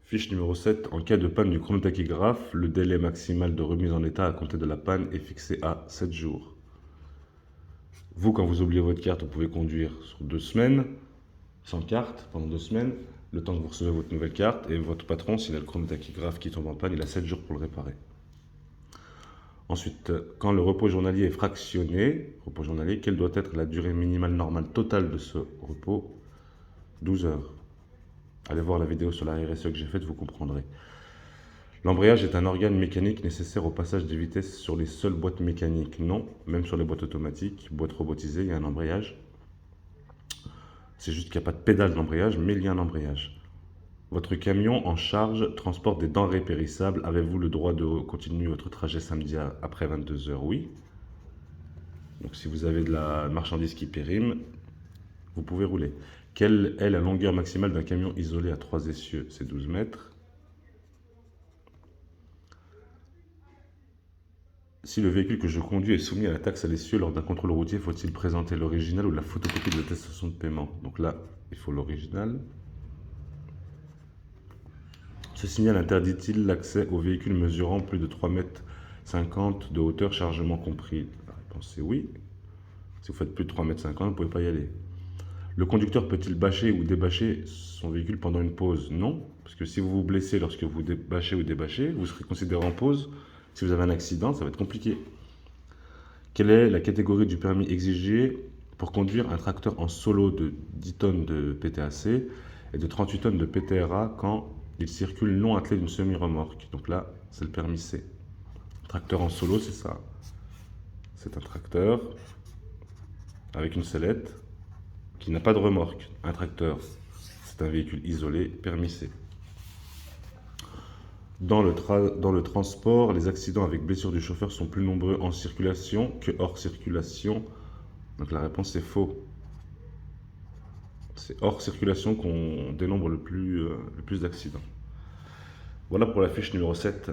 Fiche numéro 7. En cas de panne du chronotachygraphe, le délai maximal de remise en état à compter de la panne est fixé à 7 jours. Vous, quand vous oubliez votre carte, vous pouvez conduire sur 2 semaines, sans carte, pendant 2 semaines, le temps que vous recevez votre nouvelle carte, et votre patron, s'il a le chronotachygraphe qui tombe en panne, il a 7 jours pour le réparer. Ensuite, quand le repos journalier est fractionné, repos journalier, quelle doit être la durée minimale normale totale de ce repos? 12 heures. Allez voir la vidéo sur la RSE que j'ai faite, vous comprendrez. L'embrayage est un organe mécanique nécessaire au passage des vitesses sur les seules boîtes mécaniques. Non, même sur les boîtes automatiques, boîtes robotisées, il y a un embrayage. C'est juste qu'il n'y a pas de pédale d'embrayage, mais il y a un embrayage. Votre camion en charge transporte des denrées périssables. Avez-vous le droit de continuer votre trajet samedi après 22 heures? Oui. Donc si vous avez de la marchandise qui périme, vous pouvez rouler. Quelle est la longueur maximale d'un camion isolé à 3 essieux? C'est 12 mètres. Si le véhicule que je conduis est soumis à la taxe à l'essieu lors d'un contrôle routier, faut-il présenter l'original ou la photocopie de l'attestation de paiement? Donc là, il faut l'original. Ce signal interdit-il l'accès aux véhicules mesurant plus de 3,50 m de hauteur, chargement compris? La réponse est oui. Si vous faites plus de 3,50 m, vous ne pouvez pas y aller. Le conducteur peut-il bâcher ou débâcher son véhicule pendant une pause? Non, parce que si vous vous blessez lorsque vous bâchez ou débâchez, vous serez considéré en pause. Si vous avez un accident, ça va être compliqué. Quelle est la catégorie du permis exigé pour conduire un tracteur en solo de 10 tonnes de PTAC et de 38 tonnes de PTRA quand il circule non attelé d'une semi-remorque? Donc là, c'est le permis C. Tracteur en solo, c'est ça. C'est un tracteur avec une sellette qui n'a pas de remorque. Un tracteur, c'est un véhicule isolé, permis C. Dans le transport, les accidents avec blessure du chauffeur sont plus nombreux en circulation que hors circulation. Donc la réponse est faux. C'est hors circulation qu'on dénombre le plus d'accidents. Voilà pour la fiche numéro 7.